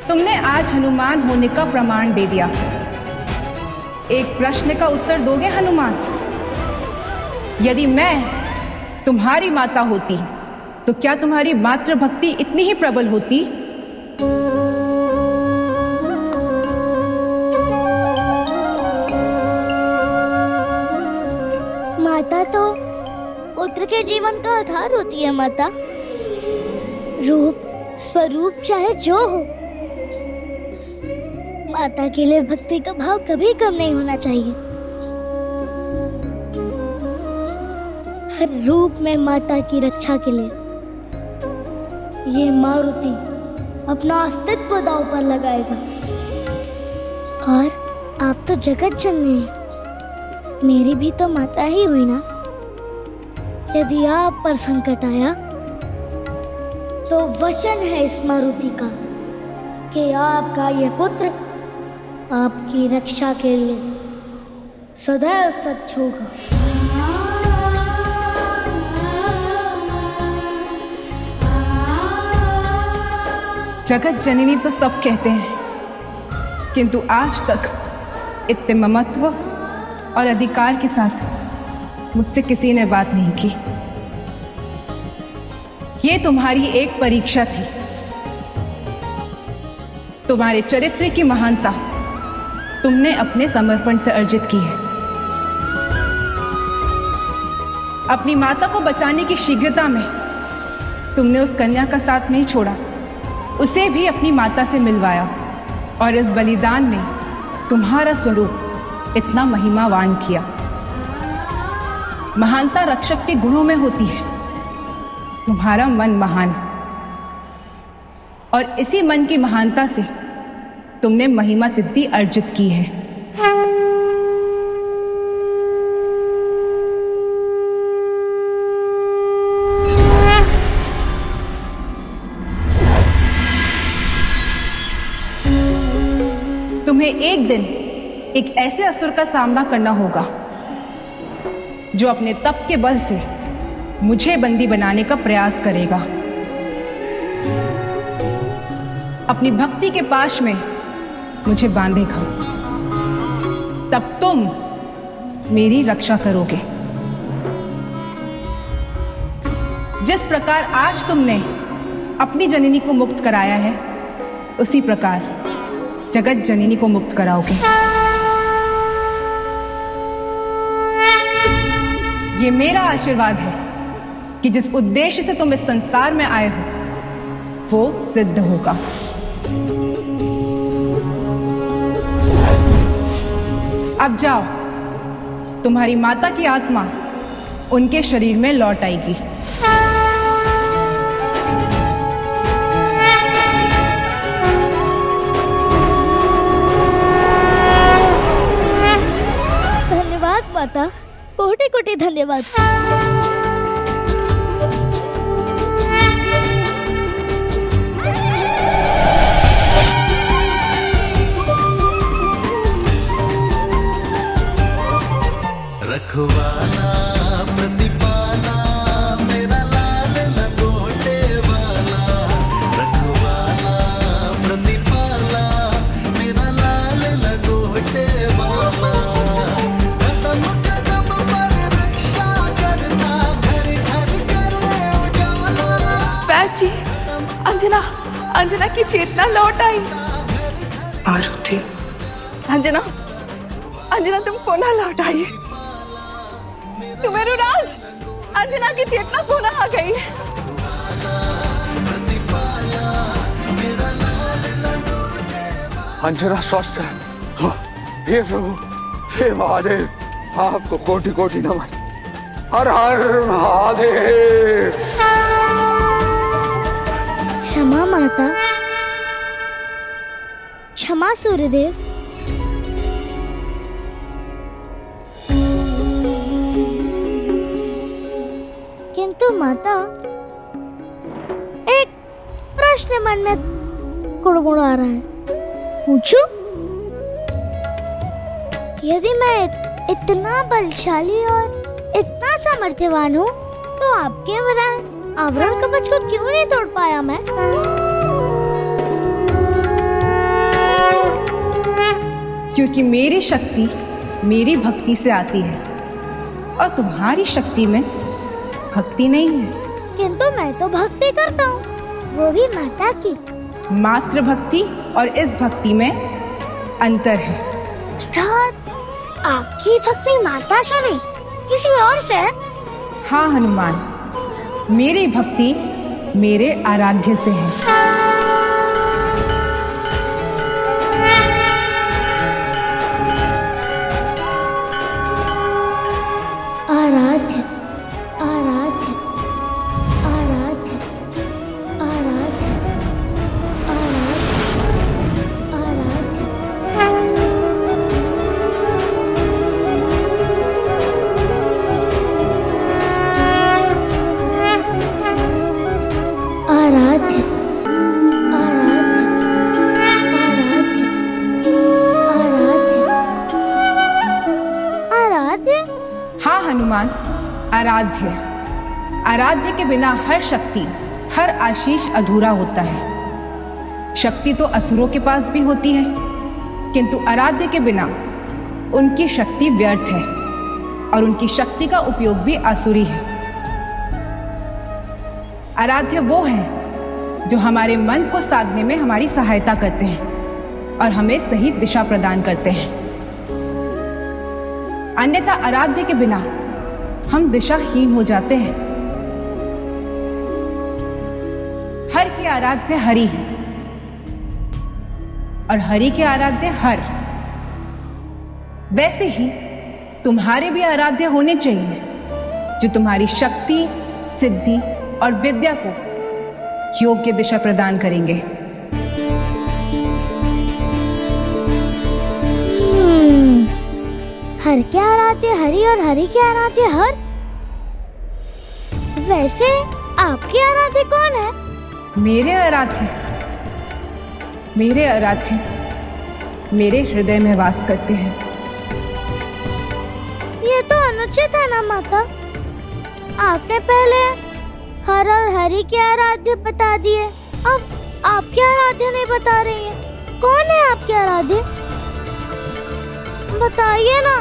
तुमने आज हनुमान होने का प्रमाण दे दिया। एक प्रश्न का उत्तर दोगे हनुमान? यदि मैं तुम्हारी माता होती तो क्या तुम्हारी मातृभक्ति इतनी ही प्रबल होती? माता तो पुत्र के जीवन का आधार होती है माता। रूप स्वरूप चाहे जो हो, माता के लिए भक्ति का भाव कभी कम नहीं होना चाहिए। हर रूप में माता की रक्षा के लिए ये मारुति अपना अस्तित्व दांव पर लगाएगा। और आप तो जगत जननी हैं, मेरी भी तो माता ही हुई ना। यदि आप पर संकट आया तो वचन है इस मारुति का कि आपका यह पुत्र आपकी रक्षा के लिए सदैव सच होगा। जगत जननी तो सब कहते हैं, किंतु आज तक इतने ममत्व और अधिकार के साथ मुझसे किसी ने बात नहीं की। ये तुम्हारी एक परीक्षा थी। तुम्हारे चरित्र की महानता तुमने अपने समर्पण से अर्जित की है। अपनी माता को बचाने की शीघ्रता में तुमने उस कन्या का साथ नहीं छोड़ा, उसे भी अपनी माता से मिलवाया और इस बलिदान में तुम्हारा स्वरूप इतना महिमावान किया। महानता रक्षक के गुणों में होती है। तुम्हारा मन महान है और इसी मन की महानता से तुमने महिमा सिद्धि अर्जित की है। तुम्हें एक दिन एक ऐसे असुर का सामना करना होगा जो अपने तप के बल से मुझे बंदी बनाने का प्रयास करेगा। अपनी भक्ति के पाश में मुझे बांधेगा, तब तुम मेरी रक्षा करोगे। जिस प्रकार आज तुमने अपनी जननी को मुक्त कराया है, उसी प्रकार जगत जननी को मुक्त कराओगे। ये मेरा आशीर्वाद है कि जिस उद्देश्य से तुम इस संसार में आए हो वो सिद्ध होगा। अब जाओ, तुम्हारी माता की आत्मा उनके शरीर में लौट आएगी। धन्यवाद माता, कोटि कोटि धन्यवाद। रखवाला प्रतिपाला मेरा लाल लंगोटे वाला, रखवाला प्रतिपाला मेरा लाल लंगोटे वाला, कदम कदम पर रक्षा करता, घर घर करे उजाला। वैद्य जी, अंजना अंजना की चेतना लौट आई। आरुति, अंजना अंजना तुम पुनः लौट आई। सुमेरुराज, अंजना की चेतना पुनः आ गई। अंजना स्वस्थ है। हे प्रभु, हे महादेव, आपको कोटि कोटि नमन। हर हर महादेव। क्षमा माता, क्षमा सूर्यदेव। किंतु माता, एक प्रश्न मन में कुड़मुड़ आ रहा है, पूछूं? यदि मैं इतना बलशाली और इतना सामर्थ्यवान हूँ, तो आपके आवरण कवच को क्यों नहीं तोड़ पाया मैं? क्योंकि मेरी शक्ति मेरी भक्ति से आती है और तुम्हारी शक्ति में भक्ति नहीं है। किंतु मैं तो भक्ति करता हूँ, वो भी माता की। मातृ भक्ति और इस भक्ति में अंतर है। आपकी भक्ति माता से नहीं, किसी और से? हाँ हनुमान, मेरी भक्ति मेरे आराध्य से है। आराध्य आराध्य आराध्य आराध्य आराध्य आराध्य आराध्य। हाँ हनुमान, आराध्य। आराध्य के बिना हर शक्ति, हर आशीष अधूरा होता है। शक्ति तो असुरों के पास भी होती है, किंतु आराध्य के बिना उनकी शक्ति व्यर्थ है और उनकी शक्ति का उपयोग भी आसुरी है। आराध्य वो है जो हमारे मन को साधने में हमारी सहायता करते हैं और हमें सही दिशा प्रदान करते हैं। अन्यथा आराध्य के बिना हम दिशाहीन हो जाते हैं। हर के आराध्य हरि है और हरि के आराध्य हर। वैसे ही तुम्हारे भी आराध्य होने चाहिए जो तुम्हारी शक्ति, सिद्धि और विद्या को योग्य दिशा प्रदान करेंगे। हर के आराध्य हरि और हरि के आराध्य हर। वैसे आपके आराध्य कौन है? मेरे आराध्य मेरे हृदय में वास करते हैं। ये तो अनुचित है ना माता। आपने पहले हर और हरि के आराध्य बता दिए, अब आपके आराध्य नहीं बता रही है। कौन है आपके आराध्य? बताइए ना।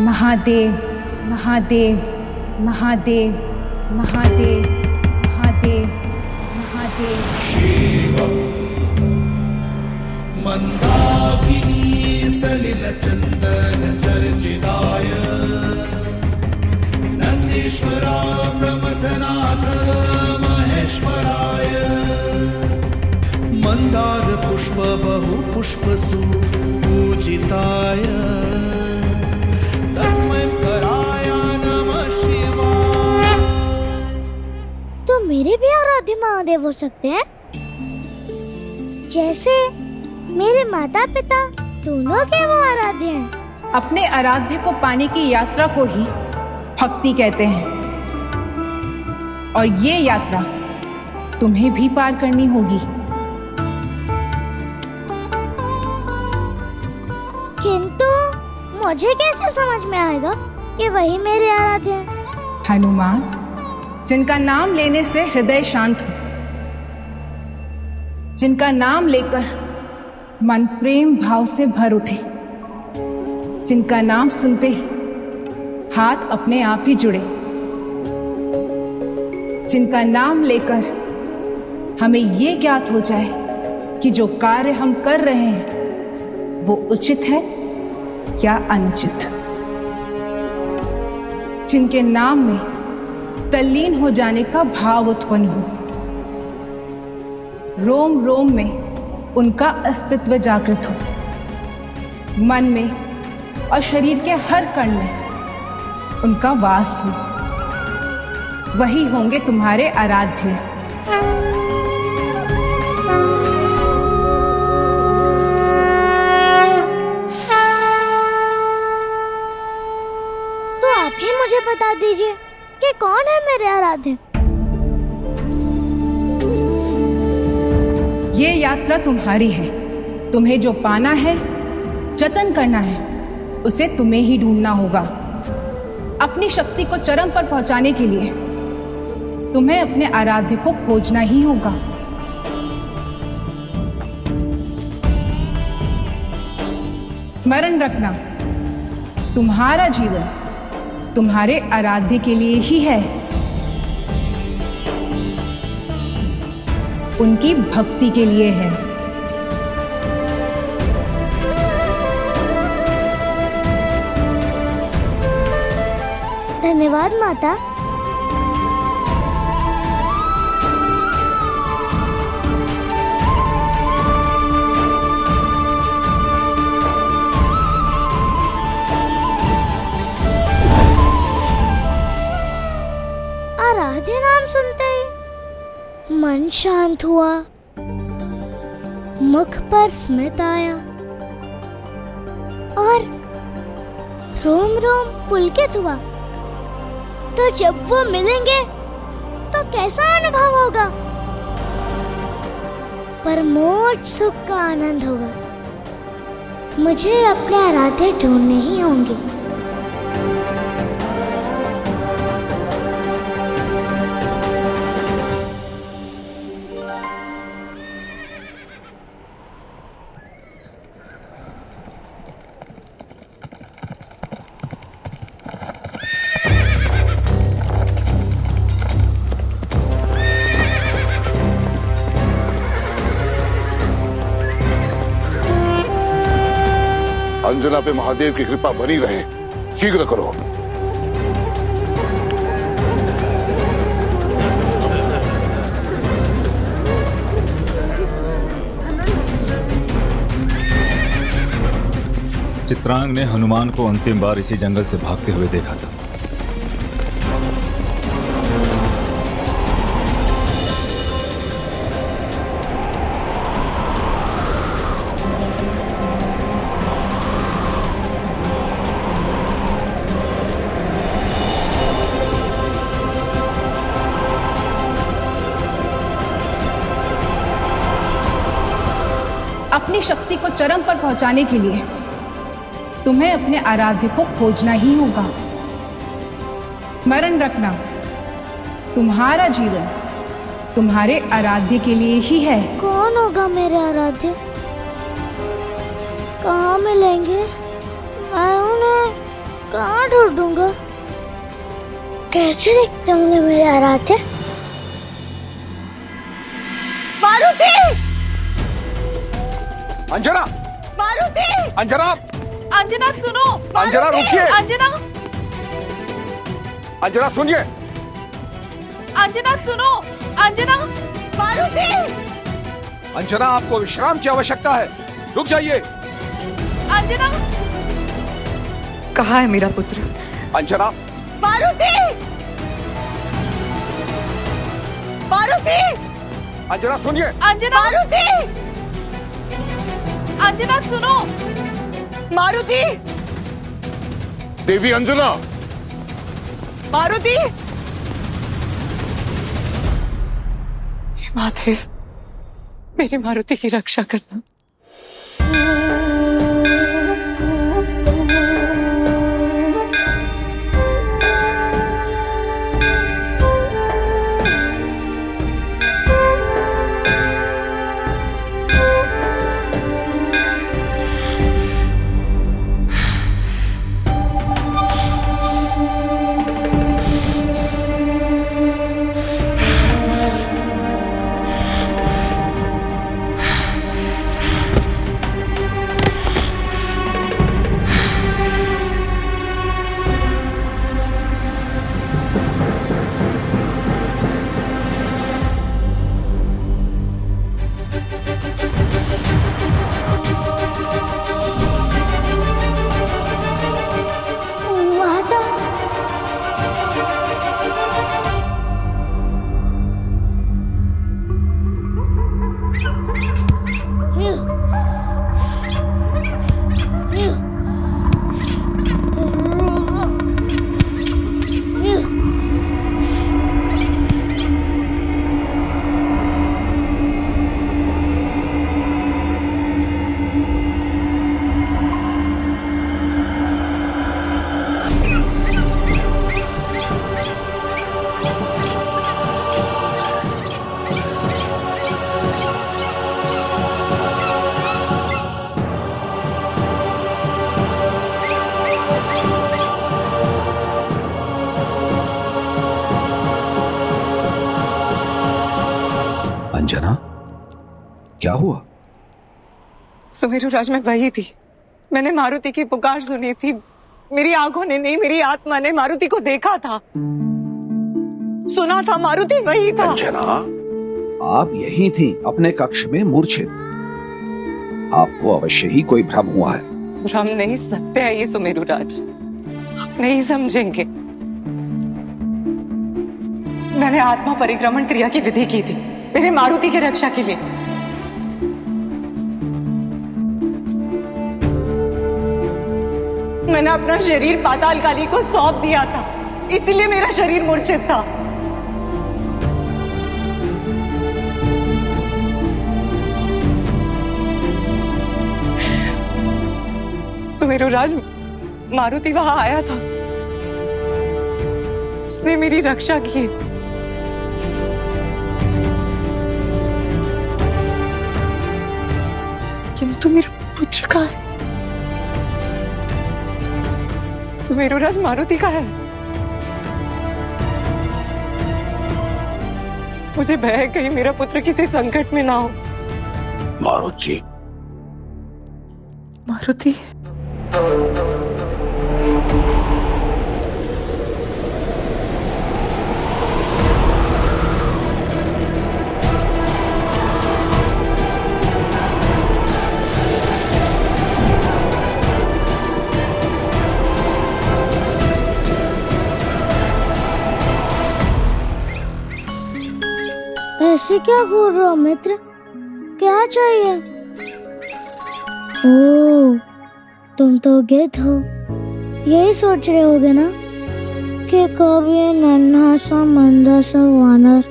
महादेव महादेव महादेव महादेव महादेव महादेव। मंदाकिनी सलिल चंदन चर्चिताय नंदीश्वरा प्रमथनाथ महेश्वराय मंदार पुष्प बहु पुष्पसु पूजिताय तस्मै कराय नमः शिवाय। तो मेरे भी आराध्य महादेव हो सकते हैं, जैसे मेरे माता पिता दोनों के वो आराध्य हैं। अपने आराध्य को पाने की यात्रा को ही भक्ति कहते हैं और ये यात्रा तुम्हें भी पार करनी होगी। किंतु मुझे कैसे समझ में आएगा कि वही मेरे आराध्य हैं? हनुमान, जिनका नाम लेने से हृदय शांत हो, जिनका नाम लेकर मन प्रेम भाव से भर उठे, जिनका नाम सुनते ही हाथ अपने आप ही जुड़े, जिनका नाम लेकर हमें ये ज्ञात हो जाए कि जो कार्य हम कर रहे हैं वो उचित है या अनुचित, जिनके नाम में तल्लीन हो जाने का भाव उत्पन्न हो, रोम रोम में उनका अस्तित्व जागृत हो, मन में और शरीर के हर कण में उनका वास हो, वही होंगे तुम्हारे आराध्य। तो आप ही मुझे बता दीजिए कि कौन है मेरे आराध्य? ये यात्रा तुम्हारी है। तुम्हें जो पाना है, जतन करना है, उसे तुम्हें ही ढूंढना होगा। अपनी शक्ति को चरम पर पहुंचाने के लिए तुम्हें अपने आराध्य को खोजना ही होगा। स्मरण रखना, तुम्हारा जीवन तुम्हारे आराध्य के लिए ही है, उनकी भक्ति के लिए है। धन्यवाद माता। आराध्य नाम सुनते ही मन शांत हुआ, मुख पर स्मित आया और रोम रोम पुलकित हुआ। तो जब वो मिलेंगे तो कैसा अनुभव होगा? परमोच्च सुख का आनंद होगा। मुझे अपने आराध्य ढूंढने ही होंगे। अंजना पे महादेव की कृपा बनी रहे, शीघ्र करो। चित्रांग ने हनुमान को अंतिम बार इसी जंगल से भागते हुए देखा था। अपनी शक्ति को चरम पर पहुंचाने के लिए तुम्हें अपने आराध्य को खोजना ही होगा। स्मरण रखना, तुम्हारा जीवन तुम्हारे आराध्य के लिए ही है। कौन होगा मेरे आराध्य? कहाँ मिलेंगे? मैं उन्हें कहाँ ढूंढूंगा? कैसे दिखते होंगे मेरे आराध्य? मारुति! अंजना! मारुति! अंजना! अंजना सुनो! अंजना, मारुति! रुकिए! अंजना! अंजना सुनिए! अंजना सुनो! अंजना! मारुति! अंजना, आपको विश्राम की आवश्यकता है, रुक जाइए। अंजना! कहाँ है मेरा पुत्र? अंजना! मारुति! मारुति! अंजना सुनिए! अंजना! मारुति! अंजना सुनो! मारुति! देवी अंजना! मारुति! हे महादेव, मेरी मारुति की रक्षा करना। अंजना, क्या हुआ? सुमेरु राज, मैं वही थी। मैंने मारुति की पुकार सुनी थी। मेरी आंखों ने नहीं, मेरी आत्मा ने मारुति को देखा था, सुना था। मारुति वही था। अंजना, आप यही थी अपने कक्ष में मूर्छित। आपको अवश्य ही कोई भ्रम हुआ है। भ्रम नहीं, सत्य है ये सुमेरु राज। आप नहीं समझेंगे। मैंने आत्मा परिक्रमण क्रिया की विधि की थी मेरे मारुति की रक्षा के लिए। मैंने अपना शरीर पाताल काली को सौंप दिया था, इसीलिए मेरा शरीर मूर्छित था। सुमेरु राज, मारुति वहां आया था, उसने मेरी रक्षा की। किंतु मेरा पुत्र कहाँ है? सुमेरु राज, मारुति कहाँ है? मुझे भय है कहीं मेरा पुत्र किसी संकट में ना हो। मारुति, मारुति, ऐसे क्या बोल रहे हो मित्र? क्या चाहिए? ओ, तुम तो गिद्ध हो। यही सोच रहे होगे ना कि कब ये नन्हा सा मंदा सा वानर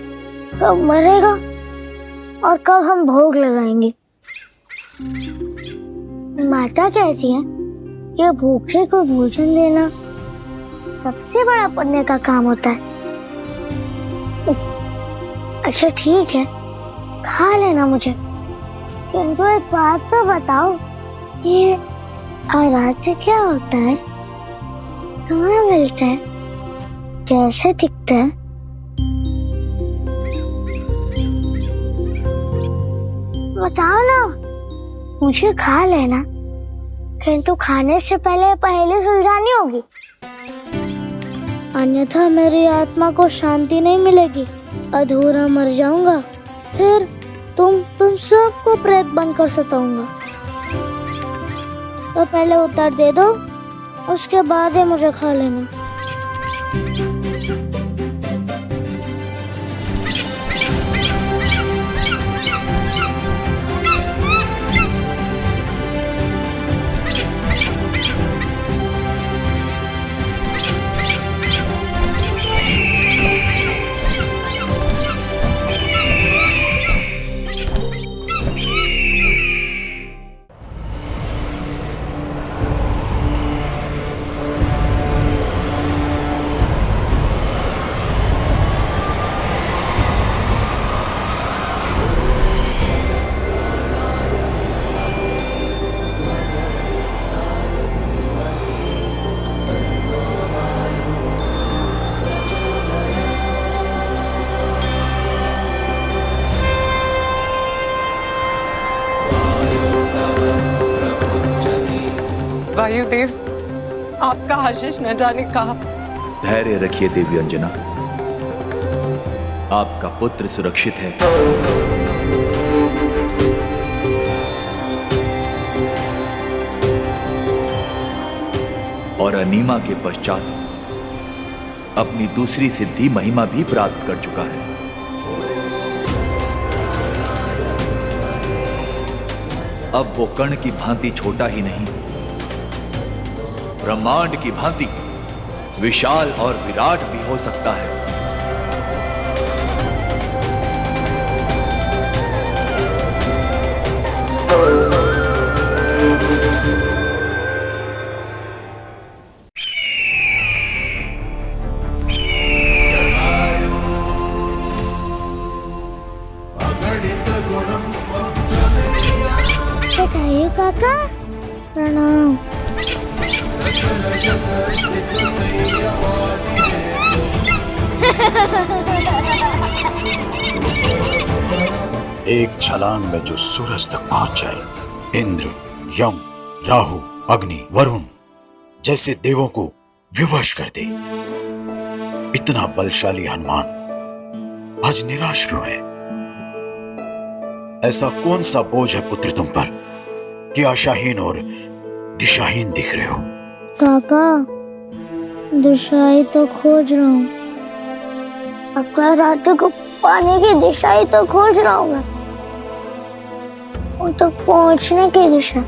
कब मरेगा और कब हम भोग लगाएंगे। माता कहती है कि भूखे को भोजन देना सबसे बड़ा पुण्य का काम होता है। अच्छा ठीक है, खा लेना मुझे, किंतु एक बात तो बताओ, ये आराध्य क्या होता है? कहाँ मिलता है? कैसे दिखता है? बताओ ना, मुझे खा लेना, किंतु खाने से पहले सुलझानी होगी, अन्यथा मेरी आत्मा को शांति नहीं मिलेगी, अधूरा मर जाऊंगा। फिर तुम सबको प्रेत बनकर सताऊंगा। तो पहले उत्तर दे दो, उसके बाद ही मुझे खा लेना। वायुदेव, आपका आशीष न जाने कहा। धैर्य रखिए देवी अंजना, आपका पुत्र सुरक्षित है। और अनीमा के पश्चात अपनी दूसरी सिद्धि महिमा भी प्राप्त कर चुका है। अब वो कर्ण की भांति छोटा ही नहीं, ब्रह्मांड की भांति विशाल और विराट भी हो सकता है। जटायु काका, प्रणाम। एक छलांग में जो सूरज तक पहुंच जाए। इंद्र, यम, राहु, अग्नि, वरुण जैसे देवों को विवश कर दे। इतना बलशाली हनुमान आज निराश क्यों है? ऐसा कौन सा बोझ है पुत्र तुम पर कि आशाहीन और दिशाहीन दिख रहे हो? काका, दिशाएं तो खोज रहा हूँ। अपना रातों को पाने की दिशा ही तो खोज रहा हूँ मैं। वो तो पहुंचने की दिशा।